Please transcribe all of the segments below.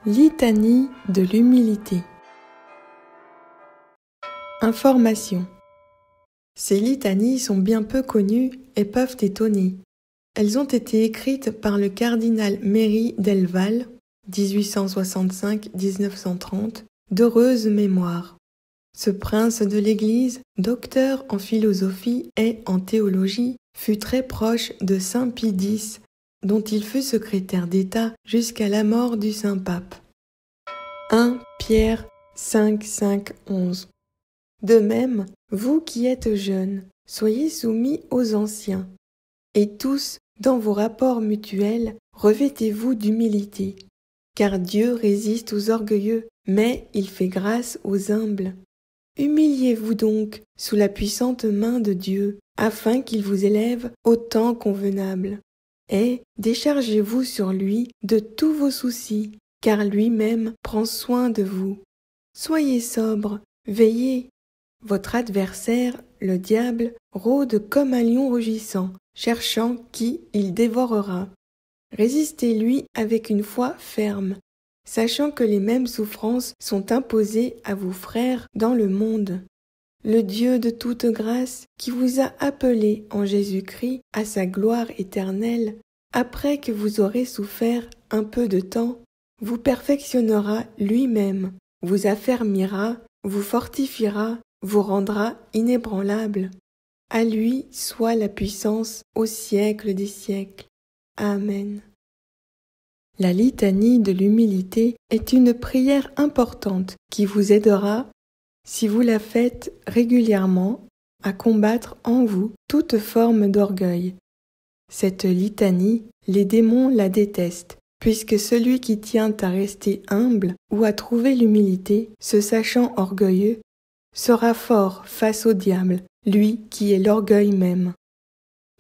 Litanie de l'humilité. Information. Ces litanies sont bien peu connues et peuvent étonner. Elles ont été écrites par le cardinal Méry del Val, 1865-1930, d'heureuse mémoire. Ce prince de l'Église, docteur en philosophie et en théologie, fut très proche de saint Pie X, dont il fut secrétaire d'État jusqu'à la mort du Saint-Pape. 1 Pierre 5, 5, 11. De même, vous qui êtes jeunes, soyez soumis aux anciens. Et tous, dans vos rapports mutuels, revêtez-vous d'humilité. Car Dieu résiste aux orgueilleux, mais il fait grâce aux humbles. Humiliez-vous donc sous la puissante main de Dieu, afin qu'il vous élève au temps convenable. Et déchargez-vous sur lui de tous vos soucis, car lui-même prend soin de vous. Soyez sobres, veillez. Votre adversaire, le diable, rôde comme un lion rugissant, cherchant qui il dévorera. Résistez-lui avec une foi ferme, sachant que les mêmes souffrances sont imposées à vos frères dans le monde. Le Dieu de toute grâce, qui vous a appelés en Jésus-Christ à sa gloire éternelle, après que vous aurez souffert un peu de temps, vous perfectionnera lui-même, vous affermira, vous fortifiera, vous rendra inébranlable. À lui soit la puissance au siècle des siècles. Amen. La litanie de l'humilité est une prière importante qui vous aidera, si vous la faites régulièrement, à combattre en vous toute forme d'orgueil. Cette litanie, les démons la détestent, puisque celui qui tient à rester humble ou à trouver l'humilité, se sachant orgueilleux, sera fort face au diable, lui qui est l'orgueil même.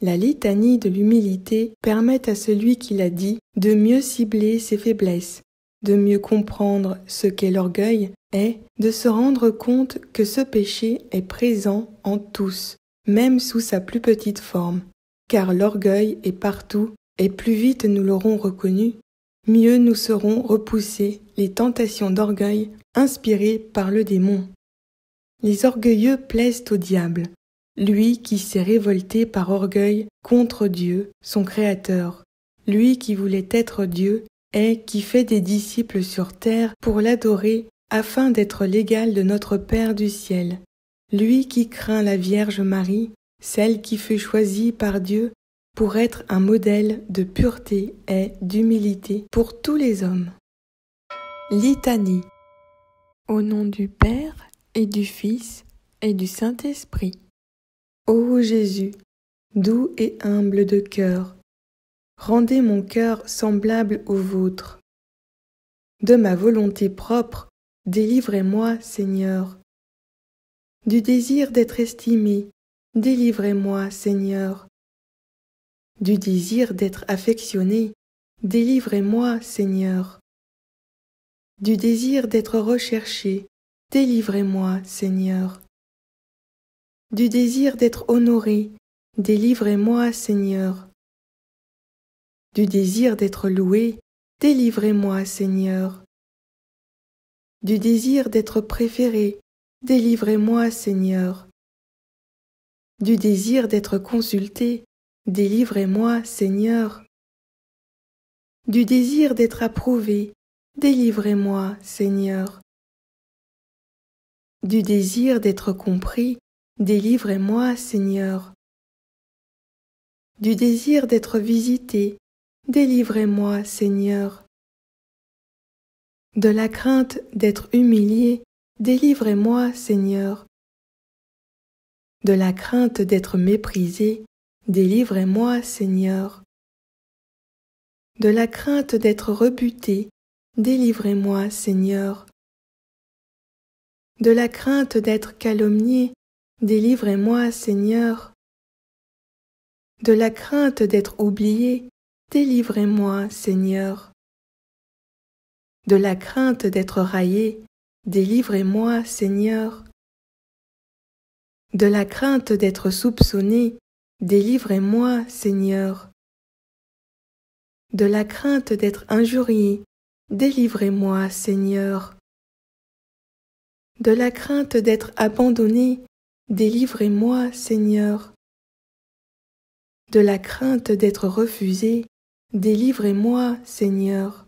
La litanie de l'humilité permet à celui qui l'a dit de mieux cibler ses faiblesses, de mieux comprendre ce qu'est l'orgueil et de se rendre compte que ce péché est présent en tous, même sous sa plus petite forme, car l'orgueil est partout et plus vite nous l'aurons reconnu, mieux nous serons repoussés les tentations d'orgueil inspirées par le démon. Les orgueilleux plaisent au diable, lui qui s'est révolté par orgueil contre Dieu, son Créateur, lui qui voulait être Dieu et qui fait des disciples sur terre pour l'adorer afin d'être l'égal de notre Père du ciel, lui qui craint la Vierge Marie, celle qui fut choisie par Dieu pour être un modèle de pureté et d'humilité pour tous les hommes. Litanie. Au nom du Père et du Fils et du Saint-Esprit. Ô Jésus, doux et humble de cœur, rendez mon cœur semblable au vôtre. De ma volonté propre, délivrez-moi, Seigneur. Du désir d'être estimé, délivrez-moi, Seigneur. Du désir d'être affectionné, délivrez-moi, Seigneur. Du désir d'être recherché, délivrez-moi, Seigneur. Du désir d'être honoré, délivrez-moi, Seigneur. Du désir d'être loué, délivrez-moi, Seigneur. Du désir d'être préféré, délivrez-moi, Seigneur. Du désir d'être consulté, délivrez-moi, Seigneur. Du désir d'être approuvé, délivrez-moi, Seigneur. Du désir d'être compris, délivrez-moi, Seigneur. Du désir d'être visité, délivrez-moi, Seigneur. De la crainte d'être humilié, délivrez-moi, Seigneur. De la crainte d'être méprisé, délivrez-moi, Seigneur. De la crainte d'être rebuté, délivrez-moi, Seigneur. De la crainte d'être calomnié, délivrez-moi, Seigneur. De la crainte d'être oublié, délivrez-moi, Seigneur. De la crainte d'être raillé, délivrez-moi, Seigneur. De la crainte d'être soupçonné, délivrez-moi, Seigneur. De la crainte d'être injurié, délivrez-moi, Seigneur. De la crainte d'être abandonné, délivrez-moi, Seigneur. De la crainte d'être refusé, délivrez-moi, Seigneur.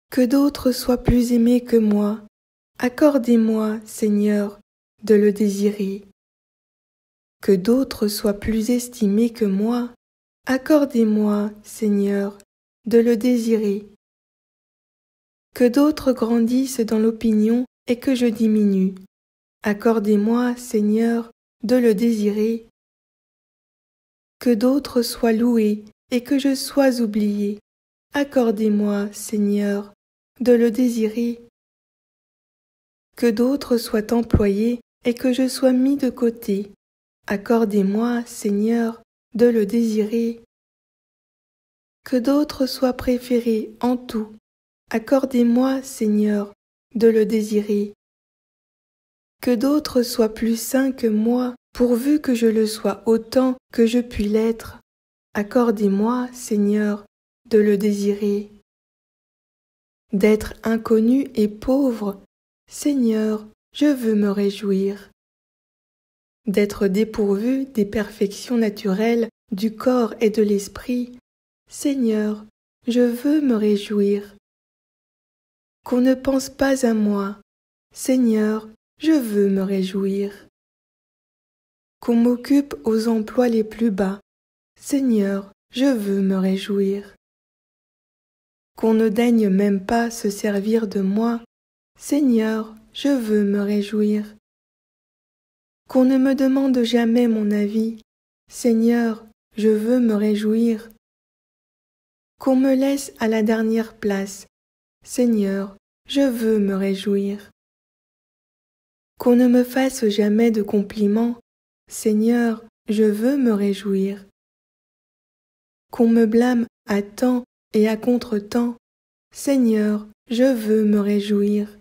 Que d'autres soient plus aimés que moi, accordez-moi, Seigneur, de le désirer. Que d'autres soient plus estimés que moi, accordez-moi, Seigneur, de le désirer. Que d'autres grandissent dans l'opinion et que je diminue, accordez-moi, Seigneur, de le désirer. Que d'autres soient loués et que je sois oublié, accordez-moi, Seigneur, de le désirer. Que d'autres soient employés et que je sois mis de côté, accordez-moi, Seigneur, de le désirer. Que d'autres soient préférés en tout, accordez-moi, Seigneur, de le désirer. Que d'autres soient plus saints que moi, pourvu que je le sois autant que je puis l'être, accordez-moi, Seigneur, de le désirer. D'être inconnu et pauvre, Seigneur, je veux me réjouir. D'être dépourvu des perfections naturelles du corps et de l'esprit, Seigneur, je veux me réjouir. Qu'on ne pense pas à moi, Seigneur, je veux me réjouir. Qu'on m'occupe aux emplois les plus bas, Seigneur, je veux me réjouir. Qu'on ne daigne même pas se servir de moi, Seigneur, je veux me réjouir. Qu'on ne me demande jamais mon avis, Seigneur, je veux me réjouir. Qu'on me laisse à la dernière place, Seigneur, je veux me réjouir. Qu'on ne me fasse jamais de compliments, Seigneur, je veux me réjouir. Qu'on me blâme à temps et à contre-temps, Seigneur, je veux me réjouir.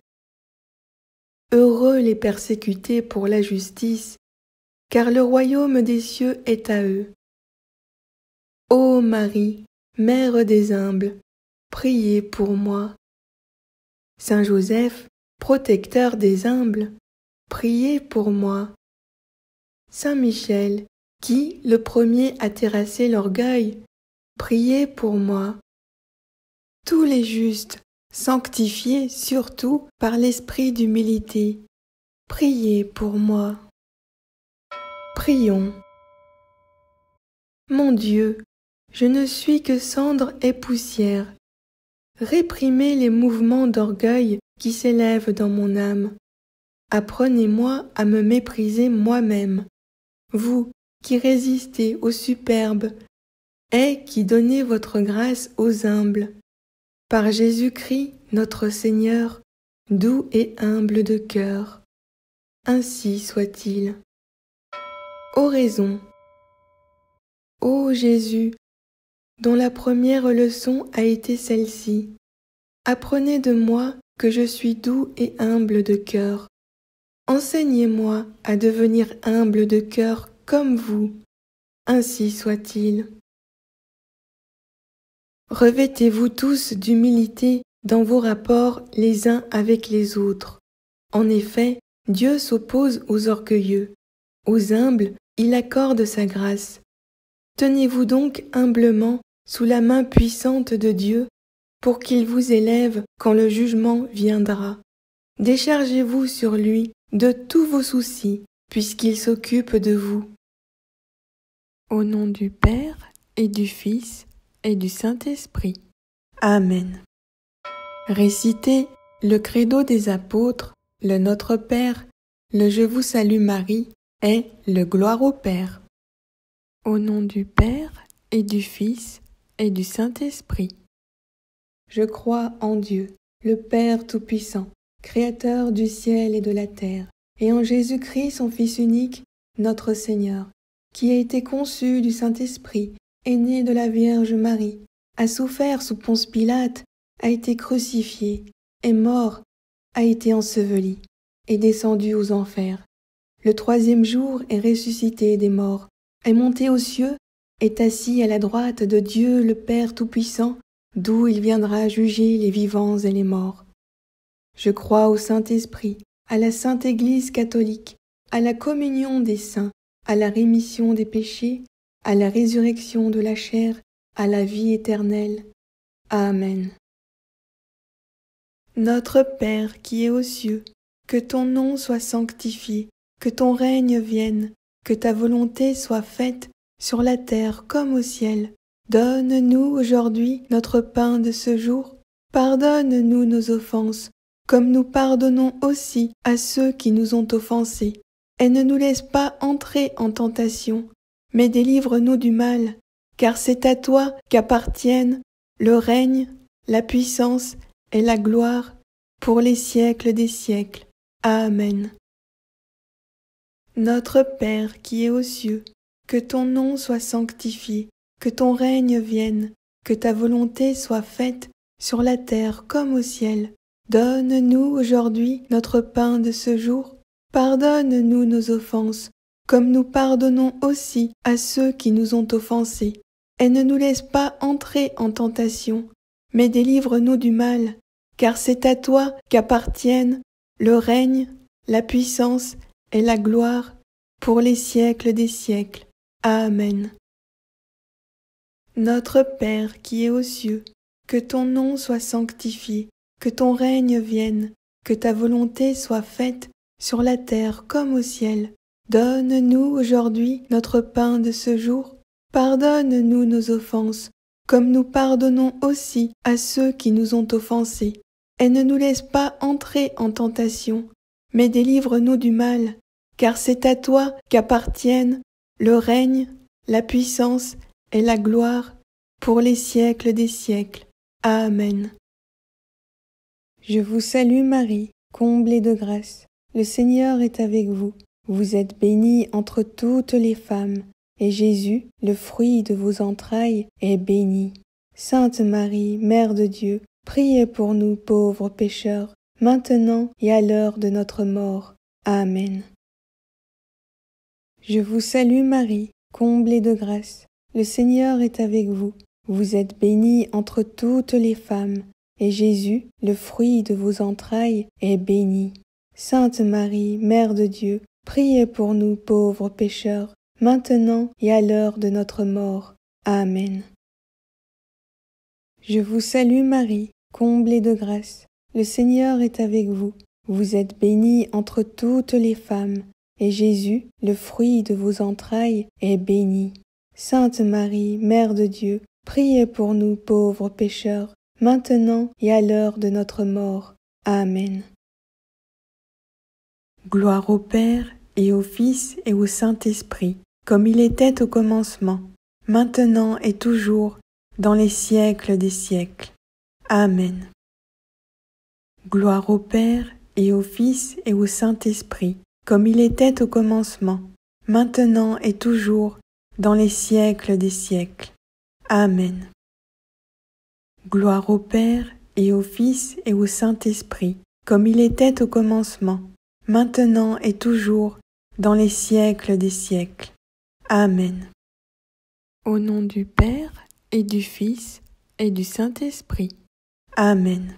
Heureux les persécutés pour la justice, car le royaume des cieux est à eux. Ô Marie, Mère des humbles, priez pour moi. Saint Joseph, protecteur des humbles, priez pour moi. Saint Michel, qui le premier a terrassé l'orgueil, priez pour moi. Tous les justes, sanctifiés surtout par l'esprit d'humilité, priez pour moi. Prions. Mon Dieu, je ne suis que cendre et poussière. Réprimez les mouvements d'orgueil qui s'élèvent dans mon âme. Apprenez-moi à me mépriser moi-même, vous qui résistez aux superbes et qui donnez votre grâce aux humbles. Par Jésus-Christ, notre Seigneur, doux et humble de cœur. Ainsi soit-il. Oraison. Ô Jésus, dont la première leçon a été celle-ci, apprenez de moi que je suis doux et humble de cœur. Enseignez-moi à devenir humble de cœur comme vous. Ainsi soit-il. Revêtez-vous tous d'humilité dans vos rapports les uns avec les autres. En effet, Dieu s'oppose aux orgueilleux. Aux humbles, il accorde sa grâce. Tenez-vous donc humblement sous la main puissante de Dieu pour qu'il vous élève quand le jugement viendra. Déchargez-vous sur lui de tous vos soucis, puisqu'il s'occupe de vous. Au nom du Père et du Fils et du Saint-Esprit. Amen. Récitez le credo des apôtres, le Notre Père, le Je vous salue Marie et le Gloire au Père. Au nom du Père et du Fils et du Saint-Esprit. Je crois en Dieu, le Père Tout-Puissant, Créateur du ciel et de la terre, et en Jésus-Christ, son Fils unique, notre Seigneur, qui a été conçu du Saint-Esprit, est né de la Vierge Marie, a souffert sous Ponce Pilate, a été crucifié, est mort, a été enseveli, est descendu aux enfers. Le troisième jour est ressuscité des morts, est monté aux cieux, est assis à la droite de Dieu le Père Tout-Puissant, d'où il viendra juger les vivants et les morts. Je crois au Saint-Esprit, à la Sainte Église catholique, à la communion des saints, à la rémission des péchés, à la résurrection de la chair, à la vie éternelle. Amen. Notre Père qui es aux cieux, que ton nom soit sanctifié, que ton règne vienne, que ta volonté soit faite sur la terre comme au ciel. Donne-nous aujourd'hui notre pain de ce jour. Pardonne-nous nos offenses, comme nous pardonnons aussi à ceux qui nous ont offensés. Et ne nous laisse pas entrer en tentation, mais délivre-nous du mal, car c'est à toi qu'appartiennent le règne, la puissance et la gloire pour les siècles des siècles. Amen. Notre Père qui es aux cieux, que ton nom soit sanctifié, que ton règne vienne, que ta volonté soit faite sur la terre comme au ciel. Donne-nous aujourd'hui notre pain de ce jour. Pardonne-nous nos offenses, comme nous pardonnons aussi à ceux qui nous ont offensés. Et ne nous laisse pas entrer en tentation, mais délivre-nous du mal, car c'est à toi qu'appartiennent le règne, la puissance et la gloire pour les siècles des siècles. Amen. Notre Père qui es aux cieux, que ton nom soit sanctifié, que ton règne vienne, que ta volonté soit faite sur la terre comme au ciel. Donne-nous aujourd'hui notre pain de ce jour. Pardonne-nous nos offenses, comme nous pardonnons aussi à ceux qui nous ont offensés. Et ne nous laisse pas entrer en tentation, mais délivre-nous du mal, car c'est à toi qu'appartiennent le règne, la puissance et la gloire pour les siècles des siècles. Amen. Je vous salue Marie, comblée de grâce. Le Seigneur est avec vous. Vous êtes bénie entre toutes les femmes, et Jésus, le fruit de vos entrailles, est béni. Sainte Marie, Mère de Dieu, priez pour nous pauvres pécheurs, maintenant et à l'heure de notre mort. Amen. Je vous salue Marie, comblée de grâce. Le Seigneur est avec vous. Vous êtes bénie entre toutes les femmes, et Jésus, le fruit de vos entrailles, est béni. Sainte Marie, Mère de Dieu, priez pour nous pauvres pécheurs, maintenant et à l'heure de notre mort. Amen. Je vous salue Marie, comblée de grâce. Le Seigneur est avec vous. Vous êtes bénie entre toutes les femmes, et Jésus, le fruit de vos entrailles, est béni. Sainte Marie, Mère de Dieu, priez pour nous pauvres pécheurs, maintenant et à l'heure de notre mort. Amen. Gloire au Père, et au Fils, et au Saint-Esprit, comme il était au commencement, maintenant et toujours, dans les siècles des siècles. Amen. Gloire au Père, et au Fils, et au Saint-Esprit, comme il était au commencement, maintenant et toujours, dans les siècles des siècles. Amen. Gloire au Père, et au Fils, et au Saint-Esprit, comme il était au commencement, maintenant et toujours, dans les siècles des siècles. Amen. Au nom du Père, et du Fils, et du Saint-Esprit. Amen.